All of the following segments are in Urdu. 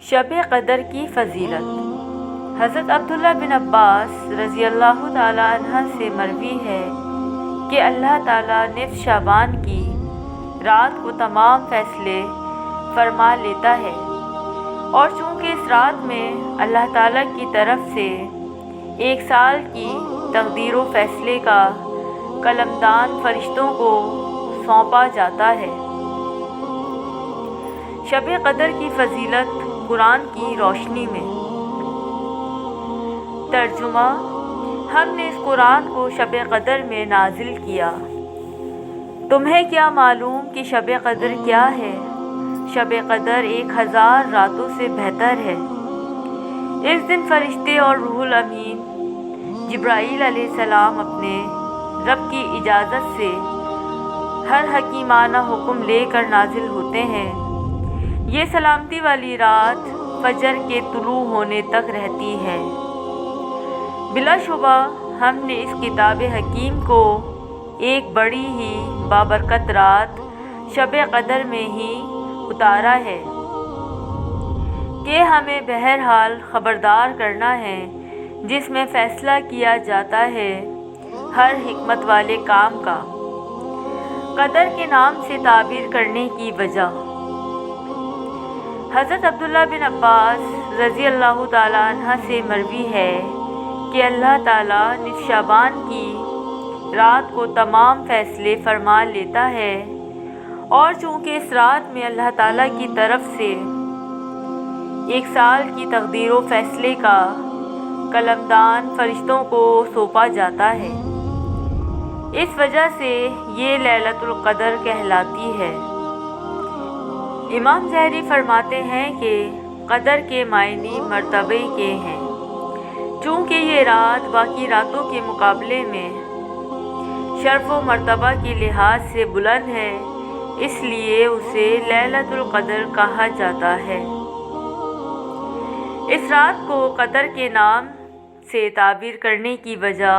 شب قدر کی فضیلت۔ حضرت عبداللہ بن عباس رضی اللہ تعالی عنہ سے مروی ہے کہ اللہ تعالیٰ نصف شعبان کی رات کو تمام فیصلے فرما لیتا ہے، اور چونکہ اس رات میں اللہ تعالیٰ کی طرف سے 1 سال کی تقدیر و فیصلے کا قلمدان فرشتوں کو سونپا جاتا ہے۔ شب قدر کی فضیلت قرآن کی روشنی میں۔ ترجمہ: ہم نے اس قرآن کو شب قدر میں نازل کیا۔ تمہیں کیا معلوم کہ شب قدر کیا ہے؟ شب قدر 1000 راتوں سے بہتر ہے۔ اس دن فرشتے اور روح الامین جبرائیل علیہ السلام اپنے رب کی اجازت سے ہر حکیمانہ حکم لے کر نازل ہوتے ہیں۔ یہ سلامتی والی رات فجر کے طلوع ہونے تک رہتی ہے۔ بلا شبہ ہم نے اس کتاب حکیم کو ایک بڑی ہی بابرکت رات شب قدر میں ہی اتارا ہے کہ ہمیں بہرحال خبردار کرنا ہے، جس میں فیصلہ کیا جاتا ہے ہر حکمت والے کام کا۔ قدر کے نام سے تعبیر کرنے کی وجہ۔ حضرت عبداللہ بن عباس رضی اللہ تعالیٰ عنہ سے مروی ہے کہ اللہ تعالیٰ نصف شعبان کی رات کو تمام فیصلے فرما لیتا ہے، اور چونکہ اس رات میں اللہ تعالیٰ کی طرف سے 1 سال کی تقدیر و فیصلے کا قلمدان فرشتوں کو سونپا جاتا ہے، اس وجہ سے یہ لیلۃ القدر کہلاتی ہے۔ امام ظاہری فرماتے ہیں کہ قدر کے معنی مرتبے کے ہیں۔ چونکہ یہ رات باقی راتوں کے مقابلے میں شرف و مرتبہ کے لحاظ سے بلند ہے، اس لیے اسے لیلۃ القدر کہا جاتا ہے۔ اس رات کو قدر کے نام سے تعبیر کرنے کی وجہ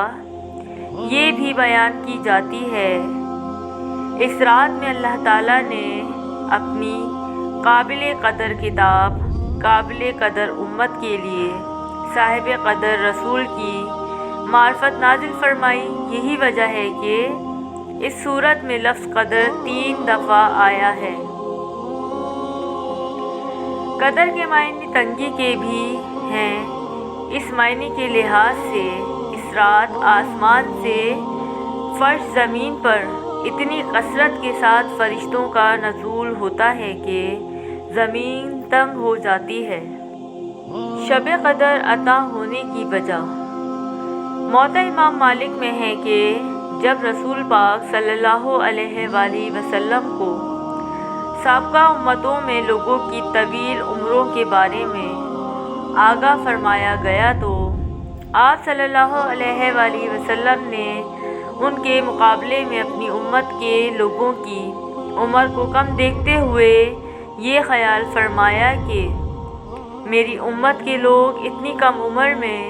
یہ بھی بیان کی جاتی ہے۔ اس رات میں اللہ تعالیٰ نے اپنی قابل قدر کتاب، قابل قدر امت کے لیے صاحب قدر رسول کی معرفت نازل فرمائی۔ یہی وجہ ہے کہ اس صورت میں لفظ قدر 3 دفعہ آیا ہے۔ قدر کے معنی تنگی کے بھی ہیں۔ اس معنی کے لحاظ سے اس رات آسمان سے فرش زمین پر اتنی کثرت کے ساتھ فرشتوں کا نزول ہوتا ہے کہ زمین تنگ ہو جاتی ہے۔ شب قدر عطا ہونے کی وجہ۔ موطا امام مالک میں ہے کہ جب رسول پاک صلی اللہ علیہ وآلہ وسلم کو سابقہ امتوں میں لوگوں کی طویل عمروں کے بارے میں آگاہ فرمایا گیا تو آپ صلی اللہ علیہ وآلہ وسلم نے ان کے مقابلے میں اپنی امت کے لوگوں کی عمر کو کم دیکھتے ہوئے یہ خیال فرمایا کہ میری امت کے لوگ اتنی کم عمر میں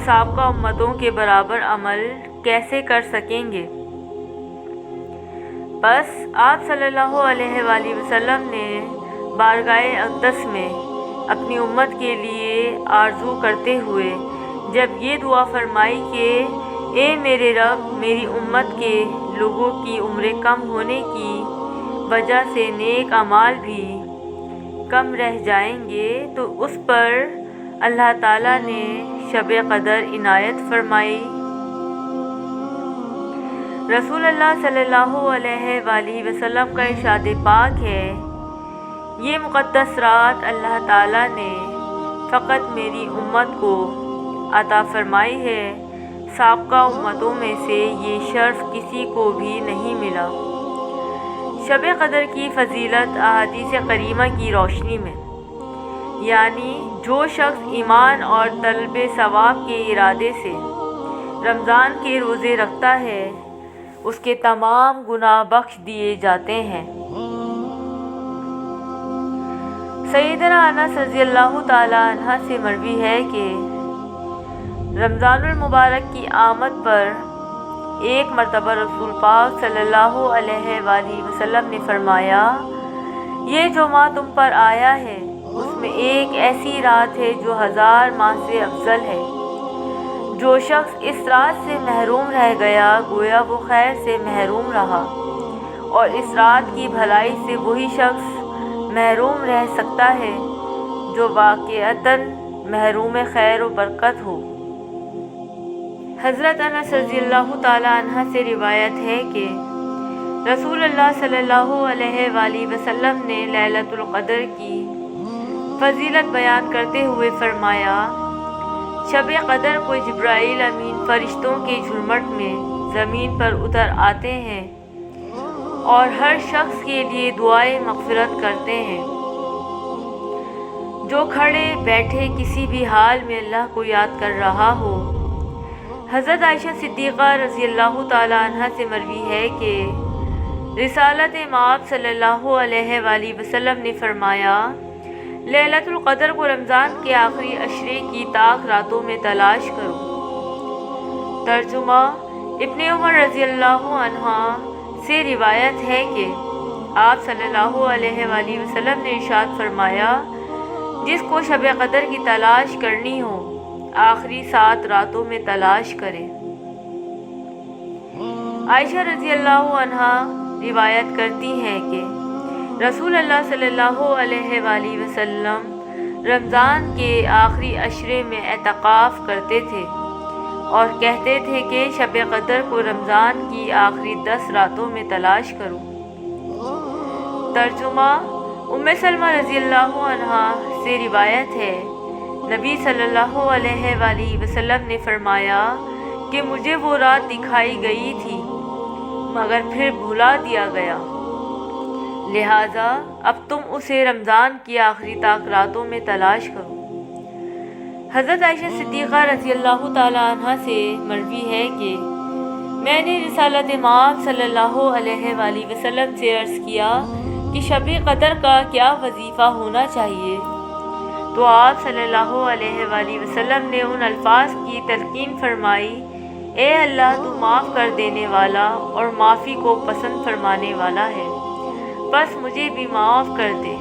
سابقہ امتوں کے برابر عمل کیسے کر سکیں گے۔ بس آپ صلی اللہ علیہ وآلہ وسلم نے بارگاہ اقدس میں اپنی امت کے لیے آرزو کرتے ہوئے جب یہ دعا فرمائی کہ اے میرے رب، میری امت کے لوگوں کی عمریں کم ہونے کی وجہ سے نیک اعمال بھی کم رہ جائیں گے، تو اس پر اللہ تعالیٰ نے شب قدر عنایت فرمائی۔ رسول اللہ صلی اللہ علیہ وآلہ وسلم کا ارشاد پاک ہے، یہ مقدس رات اللہ تعالیٰ نے فقط میری امت کو عطا فرمائی ہے، سابقہ امتوں میں سے یہ شرف کسی کو بھی نہیں ملا۔ شب قدر کی فضیلت احادیث کریمہ کی روشنی میں، یعنی جو شخص ایمان اور طلب ثواب کے ارادے سے رمضان کے روزے رکھتا ہے، اس کے تمام گناہ بخش دیے جاتے ہیں۔ سیدنا انس رضی اللہ تعالی عنہ سے مروی ہے کہ رمضان المبارک کی آمد پر ایک مرتبہ رسول پاک صلی اللہ علیہ وآلہ وسلم نے فرمایا، یہ جو ماہ تم پر آیا ہے اس میں ایک ایسی رات ہے جو 1000 ماہ سے افضل ہے۔ جو شخص اس رات سے محروم رہ گیا گویا وہ خیر سے محروم رہا، اور اس رات کی بھلائی سے وہی شخص محروم رہ سکتا ہے جو واقعتاً محروم خیر و برکت ہو۔ حضرت انس رضی اللہ تعالیٰ عنہ سے روایت ہے کہ رسول اللہ صلی اللہ علیہ وآلہ وسلم نے لیلۃ القدر کی فضیلت بیان کرتے ہوئے فرمایا، شب قدر کو جبرائیل امین فرشتوں کے جھرمٹ میں زمین پر اتر آتے ہیں اور ہر شخص کے لیے دعائے مغفرت کرتے ہیں۔ جو کھڑے بیٹھے کسی بھی حال میں اللہ کو یاد کر رہا ہو۔ حضرت عائشہ صدیقہ رضی اللہ تعالیٰ عنہ سے مروی ہے کہ رسالت مآب صلی اللہ علیہ وآلہ وسلم نے فرمایا، لیلۃ القدر کو رمضان کے آخری عشرے کی طاق راتوں میں تلاش کرو۔ ترجمہ: ابن عمر رضی اللہ عنہ سے روایت ہے کہ آپ صلی اللہ علیہ وآلہ وسلم نے ارشاد فرمایا، جس کو شب قدر کی تلاش کرنی ہو آخری 7 راتوں میں تلاش کرے۔ عائشہ رضی اللہ عنہا روایت کرتی ہیں کہ رسول اللہ صلی اللہ علیہ وآلہ وسلم رمضان کے آخری عشرے میں اعتکاف کرتے تھے اور کہتے تھے کہ شب قدر کو رمضان کی آخری 10 راتوں میں تلاش کرو۔ ترجمہ: ام سلمہ رضی اللہ عنہا سے روایت ہے، نبی صلی اللہ علیہ وآلہ وسلم نے فرمایا کہ مجھے وہ رات دکھائی گئی تھی مگر پھر بھلا دیا گیا، لہٰذا اب تم اسے رمضان کی آخری طاق راتوں میں تلاش کرو۔ حضرت عائشہ صدیقہ رضی اللہ تعالیٰ عنہ سے مروی ہے کہ میں نے رسالت مآب صلی اللہ علیہ وآلہ وسلم سے عرض کیا کہ شب قدر کا کیا وظیفہ ہونا چاہیے، تو آپ صلی اللہ علیہ وآلہ وسلم نے ان الفاظ کی تلقین فرمائی، اے اللہ تو معاف کر دینے والا اور معافی کو پسند فرمانے والا ہے، بس مجھے بھی معاف کر دے۔